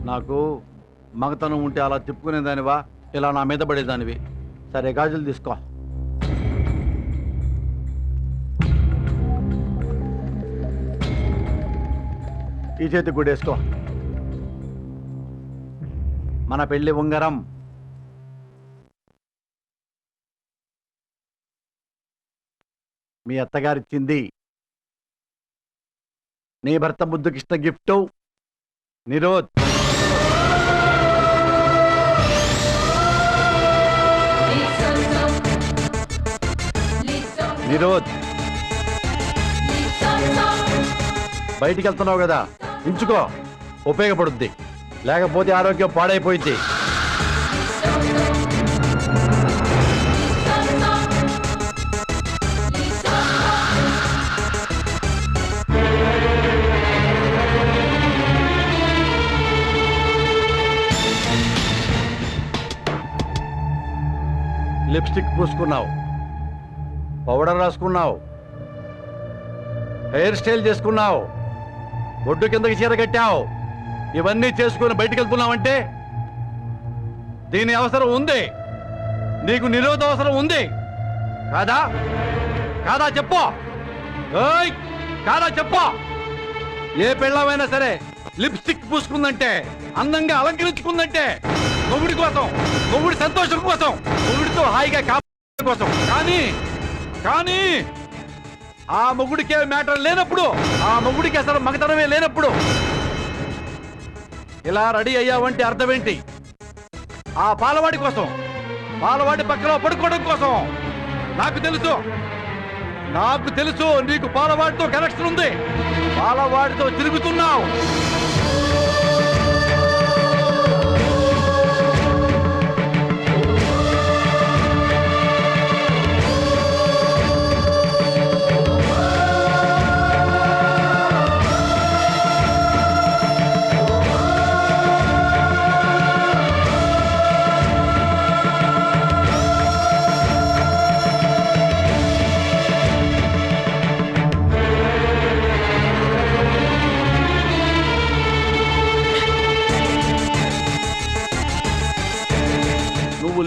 నాకు మగతనం ఉంటే అలా తిప్పుకునేదానివా, ఇలా నా మీద పడేదానివి? సరే, గాజులు తీసుకో. ఈ చేతి కూడా వేసుకో. మన పెళ్లి ఉంగరం. మీ అత్తగారిచ్చింది. నీ భర్త ముద్దుకిష్ట గిఫ్ట్. నిరోధ్. నిరోధ్, బయటికి వెళ్తున్నావు కదా, ఉంచుకో, ఉపయోగపడుద్ది. లేకపోతే ఆరోగ్యం పాడైపోయింది. లిప్స్టిక్ పూసుకున్నావు, పౌడర్ రాసుకున్నావు, హెయిర్ స్టైల్ చేసుకున్నావు, బొడ్డు కిందకి చీర కట్టావు. ఇవన్నీ చేసుకుని బయటికి వెళ్తున్నావంటే దీని అవసరం ఉంది. నీకు నిరోధ అవసరం ఉంది కాదా? కాదా చెప్పు. కాదా చెప్పు. ఏ పెళ్ళమైనా సరే లిప్స్టిక్ పూసుకుందంటే, అందంగా అలంకరించుకుందంటే మొగుడి కోసం, మొగుడి సంతోషం కోసం, మొగుడితో హాయిగా కాపాడడం కోసం. కానీ ఆ మొగుడికే మ్యాటర్ లేనప్పుడు, ఆ మొగుడికి అసలు మగతనమే లేనప్పుడు ఇలా రెడీ అయ్యావంటే అర్థం ఏంటి? ఆ పాలవాడి కోసం, పాలవాడి పక్కలో పడుకోవడం కోసం. నాకు తెలుసు నీకు పాలవాడితో కనెక్షన్ ఉంది. పాలవాడితో తిరుగుతున్నావు.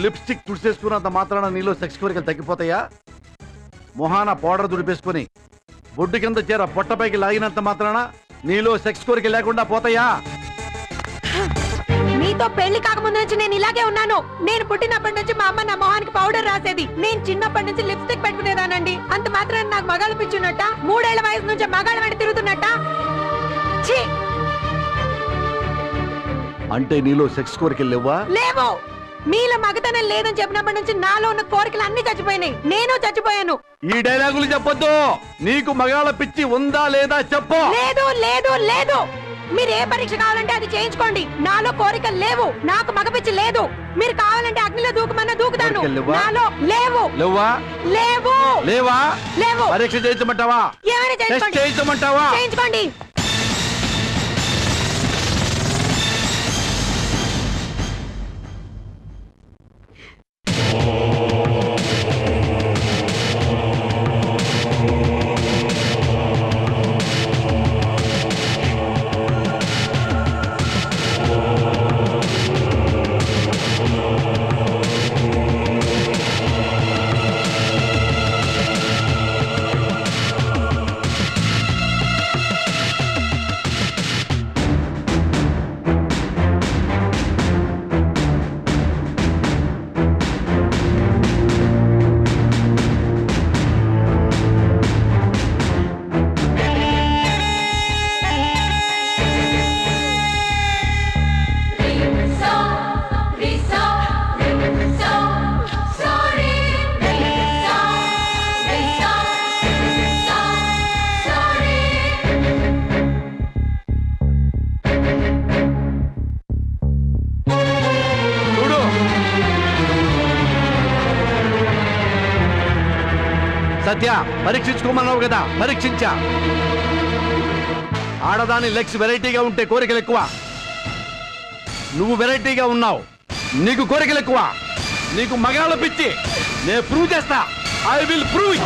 లిప్స్టిక్ తుడిసేసుకున్నంత మాత్రాన నీలో సెక్స్ కోరికలు తగ్గిపోతాయా? మొహాన పౌడర్ దుడిపేసుకుని బొడ్డు కింద చీర పొట్టపైకి లాగినంత మాత్రాన నీలో సెక్స్ కోరిక లేకుండా పోతాయా? మీతో పెళ్లి కాకముందు నుంచి నేను ఇలాగే ఉన్నాను. నేను పుట్టినప్పటి నుంచి మా అమ్మ నా మొహానికి పౌడర్ రాసేది. నేను చిన్నప్పటి నుంచి లిప్స్టిక్ పెట్టుకునేదానండి. అంత మాత్రాన నాకు మగాళ్ళు పిచ్చున్నట్ట? 3 ఏళ్ల వయసు నుంచి మగాళ్ళ వెంట తిరుగుతున్నట్ట? అంటే నీలో సెక్స్ కోరికలు లేవా? లేవు. మీలో మగతనం లేదని చెప్పినప్పటి నుంచి నాలో ఉన్న కోరికలు అన్ని చచ్చిపోయినాయి. నేను చచ్చిపోయాను. ఈ డైలాగులు చెప్పొద్దు. నీకు మగాళ్ళ పిచ్చి ఉందా లేదా చెప్పు. లేదు లేదు లేదు. మీరు ఏ పరీక్ష కావాలంటే అది చేయించుకోండి. నాలో కోరికలు లేవు. నాకు మగ పిచ్చి లేదు. మీరు కావాలంటే అగ్నిలో దూకమన్నా దూకుతాను. నాలో లేవు. లేవా? లేవు. లేవా? లేవు. పరీక్ష చేయించమంటావా? ఏమైనా చేయించమంటావా? చేయించుకోండి. సత్య, పరీక్షించుకోమన్నావు కదా, పరీక్షించా. ఆడదాని లెగ్స్ వెరైటీగా ఉంటే కోరికలు ఎక్కువ. నువ్వు వెరైటీగా ఉన్నావు, నీకు కోరికలు ఎక్కువ. నీకు మగాళ్ళ పిచ్చి. నేను ప్రూవ్ చేస్తా. I will prove.